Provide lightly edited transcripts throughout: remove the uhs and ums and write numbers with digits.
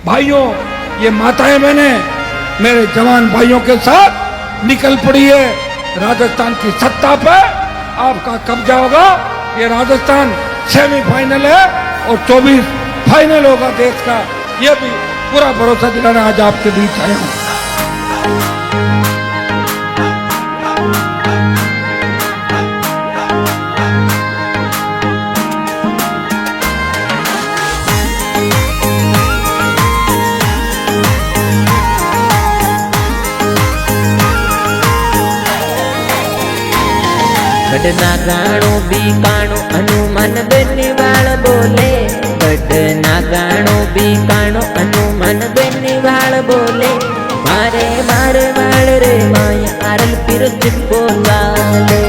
भाइयों, ये माताएं बहनें मेरे जवान भाइयों के साथ निकल पड़ी है। राजस्थान की सत्ता पे आपका कब्जा होगा। ये राजस्थान सेमीफाइनल है और 24 फाइनल होगा देश का। ये भी पूरा भरोसा दिलाना आज आपके बीच आया हूँ। गढ़ना गाणो बीकाणो हनुमान बेनीवाल बोले। गढ़ना गाणो बीकाणो हनुमान बेनीवाल बोले। मारे मारे वाल रे माया आरल पीर चिपको लाले।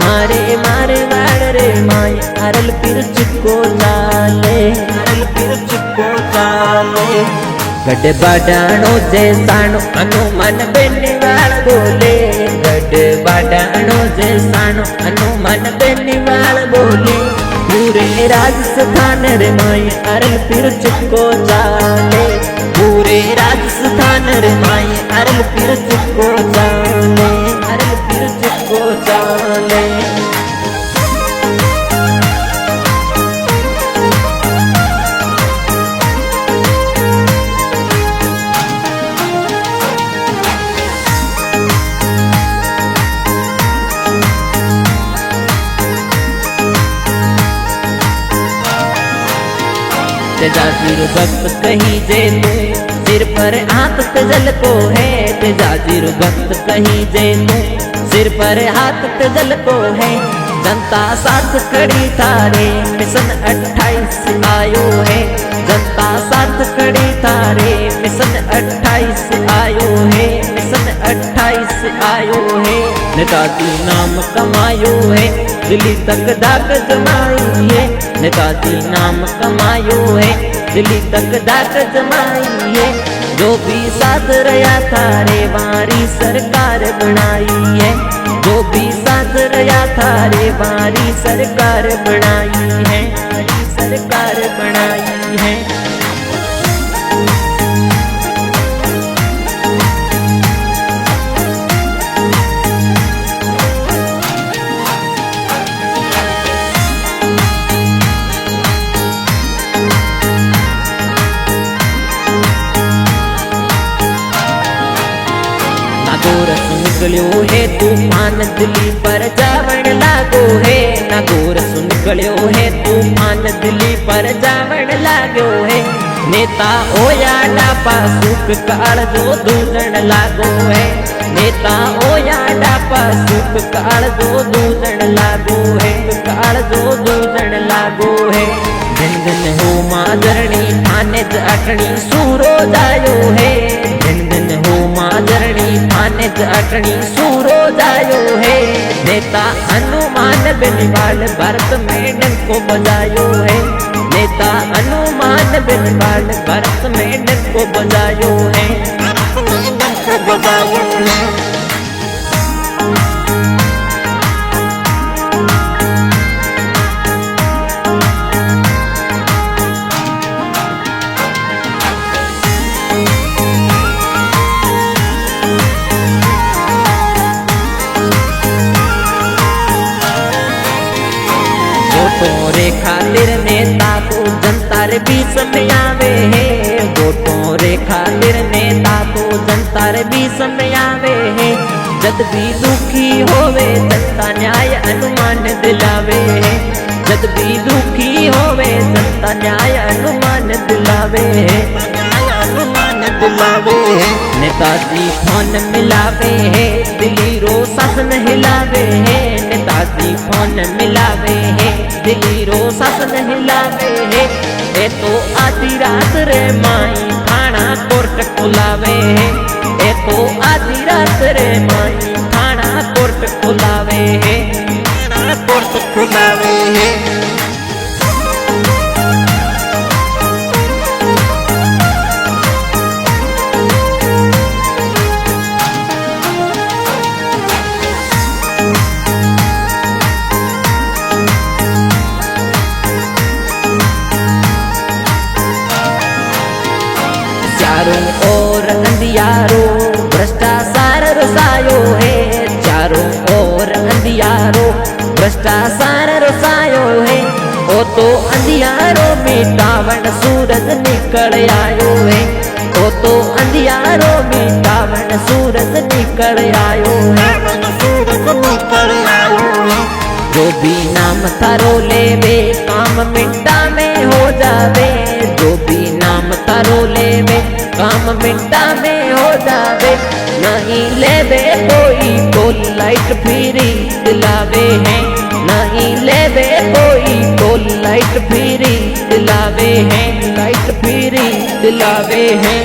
मारे मारे वाल रे माया आरल पीर चिपको लाले। आरल पीर चिपको लाले। गढ़ बाडाणो जैसाणो हनुमान बेनीवाल बोले। गढ़ बाडाणो जैसाणो हनुमान बेनीवाल बोले। पूरे राजस्थान रे माई अरल पीर चिपको चाले। पूरे राजस्थान रे माई अरल पीर चिपको चाले। अरल पीर चिपको चाले। तेजाजीर भक्त कहीं जे तू सिर पर हाथ तजल को है। तेजाजीर भक्त कहीं जे तू सिर पर हाथ तजल को है। जनता साथ खड़ी थारे मिशन 28 आयो है। जनता साथ खड़ी थारे मिशन 28 आयो है। मिशन 28 आयो है। नेताजी नाम कमायो है। दिल्ली तक दाग जमाई है। नेताजी नाम कमायो है। दिल्ली तक दाग जमाई है। जो भी साथ रहा था रे वारी सरकार बनाई है। जो भी साथ रहा था रे वारी सरकार बनाई है। सरकार बनाई है। गोरस निकलियो है तूफान दिल्ली पर जावण लागो है। ना गोरस निकलियो है तूफान दिल्ली पर जावण लागो है। नेता ओया डापा सुख काल जो दूजण लागो है। नेता ओया डापा सुख काल जो दूजण लागो है। काल जो दूजण लागो है। दिन दिन हो माजरणी थाने ज अटणी सूरो जायो है। दिन दिन हो माजरणी थाने ज अटणी सूरो जायो है। नेता हनुमान बेनीवाल भारत में डंको बजायो है। नेता हनुमान बेनीवाल भारत में डंको बजायो है। डंको बजायो है। वोटों रे खातिर नेता को जनता रे बीच में आवे है। वोटों रे खातिर नेता को जनता रे बीच में आवे है। जद भी दुखी होवे जनता न्याय अनुमान दिलावे है। जद भी दुखी होवे जनता न्याय अनुमान दिलावे है। अनुमान दिलावे है। नेताजी फोन मिलावे है। दिल्ली रो शासन हिलावे है। नेताजी फोन मिलावे है। दिल्ली रो शासन हिलावे है। ए तो आधी रात रे माई थाना कोर्ट खुलावे है। ए तो आधी रात रे माई थाना कोर्ट खुलावे है। थाना कोर्ट खुलावे है। चारों ओर अंधियारो भ्रष्टाचार रसायो है, चारों ओर अंधियारो भ्रष्टाचार रसायो है। ओ तो अंधियारो मिटावण सूरज निकल आयो है, ओ तो अंधियारो मिटावण सूरज निकल आयो है। जो भी नाम थारो लेवे काम मिनटा में हो जावे, जो भी नाम थारो लेवे काम मिनटा में हो जावे। नहीं लेवे कोई तो लाइट फ्री दिलावे है, नहीं लेवे कोई तो लाइट फ्री दिलावे है, लाइट फ्री दिलावे है।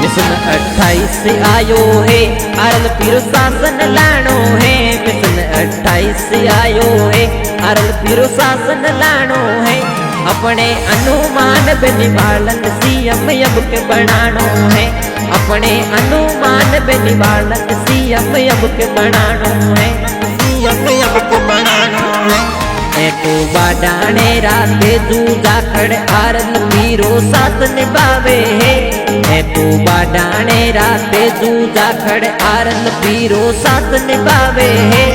मिशन 28 से आयो है, अरल पीर शासन लाणो है। मिशन 28 से आयो है, अरल पीर शासन लाणो है। अपने अनुमान बिन बालन सीएम अब के बनानो है, अपने अनुमान बिन बालन सीएम अब के बनानो है, सीएम अब के बनानो है। तो बाडाने राते दूजा खड़ आरल पीरो साथ निभावे है, तो बाडाने राते दूजा खड़ आरल पीरो साथ निभावे है।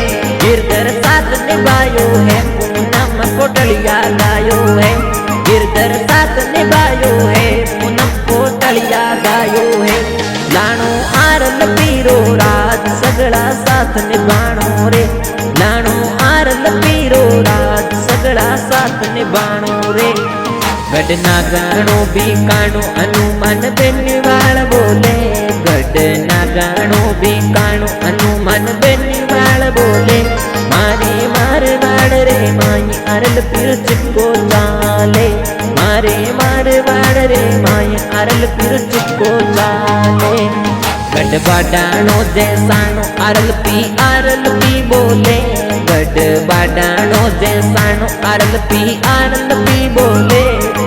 गिरधर साथ निभायो है, पूनम कोटलिया लायो है, गिरधर साथ निभायो है, पूनम कोटलिया गायो है। लाणो आरल पीरो राज सगड़ा साथ निभाणो रे, लाणो आरल पीरो राज सगड़ा साथ निभाणो रे। गढ़ना गाणो बीकाणो हनुमान बेनीवाल बोले, गढ़ना गाणो बीकाणो हनुमान बेनीवाल बोले। मारे मारवाड़ रे माई अरल पीर चिक्को चाले, मारे मारवाड़ रे माई अरल पीर चिक्को चाले। गढ़ बाडाणो जैसाणो अरल पी बोले, गढ़ बाडाणो जैसाणो अरल पी बोले।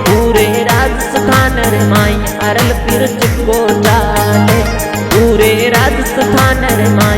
पूरे राजस्थान रे माई अरल पीर चिक्को चाले, पूरे राजस्थान रे माई